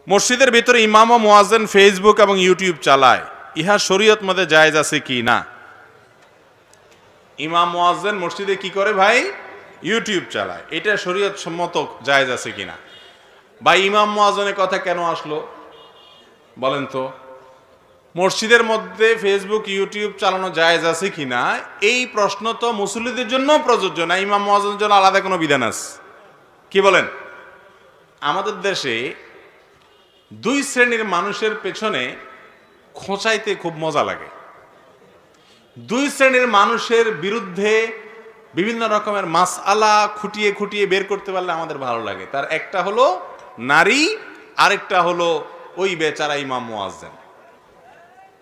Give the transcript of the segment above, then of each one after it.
মসজিদের ভিতরে ইমাম ও মুয়াজ্জিন ফেসবুক এবং ইউটিউব চালায়, ইহা শরীয়ত মতে জায়েজ আছে কি না? ইমাম মুয়াজ্জিন মসজিদে কি করে ভাই? ইউটিউব চালায়, এটা শরীয়ত সম্মত জায়েজ আছে কিনা? বা ইমাম মুয়াজ্জিনের কথা কেন আসলো বলেন তো? মসজিদের মধ্যে ফেসবুক ইউটিউব চালানো জায়েজ আছে কিনা এই প্রশ্ন তো মুসল্লিদের জন্য প্রযোজ্য না, ইমাম মুয়াজ্জিনের জন্য আলাদা কোনো বিধান আছে? কি বলেন? আমাদের দেশে দুই শ্রেণীর মানুষের পেছনে খোঁচাইতে খুব মজা লাগে। দুই শ্রেণীর মানুষের বিরুদ্ধে বিভিন্ন রকমের মাসআলা খুঁটিয়ে খুঁটিয়ে বের করতে পারলে আমাদের ভালো লাগে। তার একটা হলো নারী, আরেকটা হলো ওই বেচারা ইমাম মুয়াজ্জিন।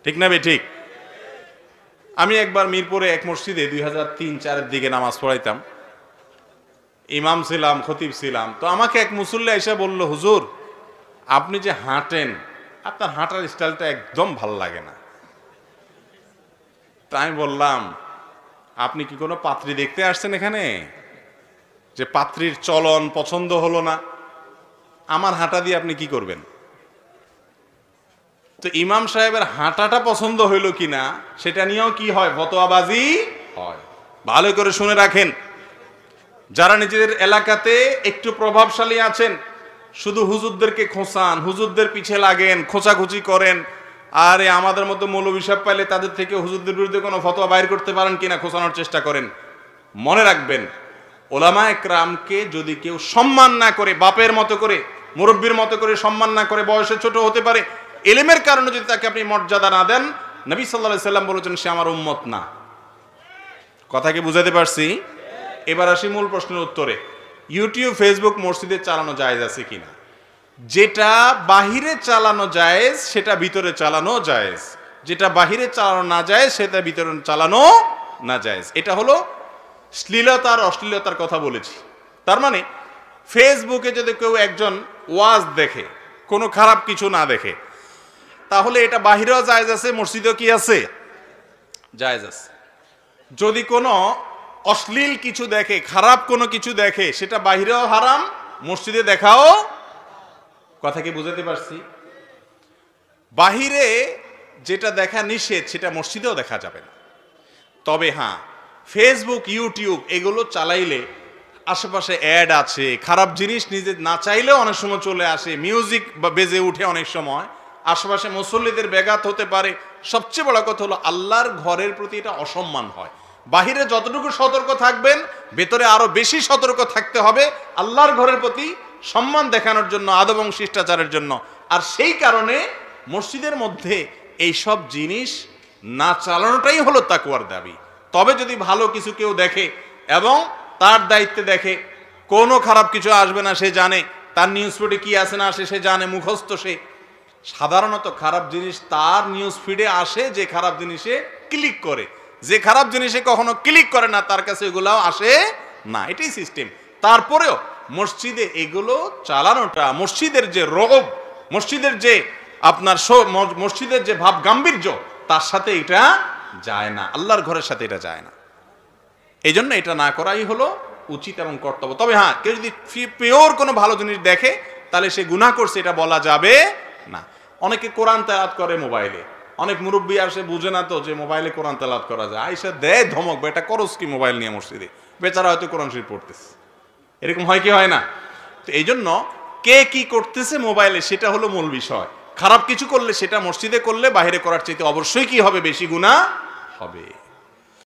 ঠিক না বে ঠিক? আমি একবার মিরপুরে এক মসজিদে 2003-04 দিকে নামাজ পড়াইতাম, ইমাম ছিলাম, খতিব ছিলাম। তো আমাকে এক মুসল্লি এসে বলল, হুজুর আপনি যে হাঁটেন, আপনার হাঁটার স্টাইলটা একদম ভালো লাগে না। তাই আমি বললাম, আপনি কি কোনো পাত্রী দেখতে আসছেন এখানে যে পাত্রীর চলন পছন্দ হলো না? আমার হাঁটা দিয়ে আপনি কি করবেন? তো ইমাম সাহেবের হাঁটাটা পছন্দ হইল কিনা সেটা নিয়েও কি হয়? ফতোয়াবাজি হয়। ভালো করে শুনে রাখেন, যারা নিজেদের এলাকাতে একটু প্রভাবশালী আছেন, শুধু হুজুরদেরকে খোঁচান, হুজুরদের পিছে লাগেন, খোঁচাখুচি করেন, আর আমাদের মতো মৌলবী সাহেব পাইলে তাদের থেকে হুজুরদের বিরুদ্ধে কোনো ফতোয়া বাইর করতে পারেন কিনা খোঁচানোর চেষ্টা করেন। মনে রাখবেন, ওলামায়ে কেরামকে যদি কেউ সম্মান না করে, বাপের মতো করে, মুরব্বীর মতো করে সম্মান না করে, বয়সে ছোট হতে পারে, ইলমের কারণে যদি তাকে আপনি মর্যাদা না দেন, নবী সাল্লাল্লাহু আলাইহি সাল্লাম বলেছেন সে আমার উম্মত না। কথা কি বুঝাতে পারছি? এবার আসি মূল প্রশ্নের উত্তরে। ইউটিউব, ফেসবুক মসজিদে চালানো জায়েজ আছে কিনা? যেটা বাহিরে চালানো জায়েজ সেটা ভিতরে চালানো জায়েজ, যেটা বাহিরে চালানো না জায়েজ সেটা ভিতরে চালানো না জায়েজ। এটা হলো শ্লীলতার অশ্লীলতার কথা বলেছি। তার মানে ফেসবুকে যদি কেউ একজন ওয়াজ দেখে, কোনো খারাপ কিছু না দেখে, তাহলে এটা বাহিরেও জায়েজ আছে, মসজিদেও কি আছে? জায়েজ আছে। যদি কোনো অশ্লীল কিছু দেখে, খারাপ কোনো কিছু দেখে, সেটা বাহিরেও হারাম, মসজিদে দেখাও। কথা কি বুঝাতে পারছি? বাহিরে যেটা দেখা নিষেধ সেটা মসজিদেও দেখা যাবে না। তবে হ্যাঁ, ফেসবুক, ইউটিউব এগুলো চালাইলে আশেপাশে অ্যাড আছে, খারাপ জিনিস নিজে না চাইলেও অনেক সময় চলে আসে, মিউজিক বেজে উঠে, অনেক সময় আশেপাশে মুসল্লিদের ব্যাঘাত হতে পারে। সবচেয়ে বড় কথা হলো আল্লাহর ঘরের প্রতি এটা অসম্মান হয়। বাহিরে যতটুকু সতর্ক থাকবেন, ভেতরে আরো বেশি সতর্ক থাকতে হবে আল্লাহর ঘরের প্রতি সম্মান দেখানোর জন্য, আদব এবং শিষ্টাচারের জন্য। আর সেই কারণে মসজিদের মধ্যে এই সব জিনিস না চালানোটাই হলো তাকওয়ার দাবি। তবে যদি ভালো কিছু কেউ দেখে এবং তার দায়িত্বে দেখে, কোনো খারাপ কিছু আসবে না, সে জানে, তার নিউজ ফিডে কি আসে না আসে সে জানে, মুখস্থ সে। সাধারণত খারাপ জিনিস তার নিউজ ফিডে আসে যে খারাপ জিনিসে ক্লিক করে, যে খারাপ জিনিসে কখনো ক্লিক করে না তার কাছে এগুলাও আসে না, এটাই সিস্টেম। তারপরেও মসজিদে এগুলো চালানোটা, মসজিদের যে রব, মসজিদের যে আপনার মসজিদের যে ভাব গাম্ভীর্য, তার সাথে এটা যায় না, আল্লাহর ঘরের সাথে এটা যায় না। এই জন্য এটা না করাই হলো উচিত এবং কর্তব্য। তবে হ্যাঁ, কেউ যদি পিওর কোনো ভালো জিনিস দেখে তাহলে সে গুনাহ করছে এটা বলা যাবে না। অনেকে কোরআন তেলাওয়াত করে মোবাইলে, অনেক মুরব্বী আসে বুঝে না তো যে মোবাইলে কোরআন তেলাওয়াত করা যায়, আইসা দেয় ধমক, এটা করস কি মোবাইল নিয়ে মসজিদে? বেচারা হয়তো কোরআন শরীফ পড়তেছে। এরকম হয় কি হয় না? তো এই জন্য কে কি করতেছে মোবাইলে সেটা হলো মূল বিষয়। খারাপ কিছু করলে সেটা মসজিদে করলে বাইরে করার চাইতে অবশ্যই কি হবে? বেশি গুনাহ হবে।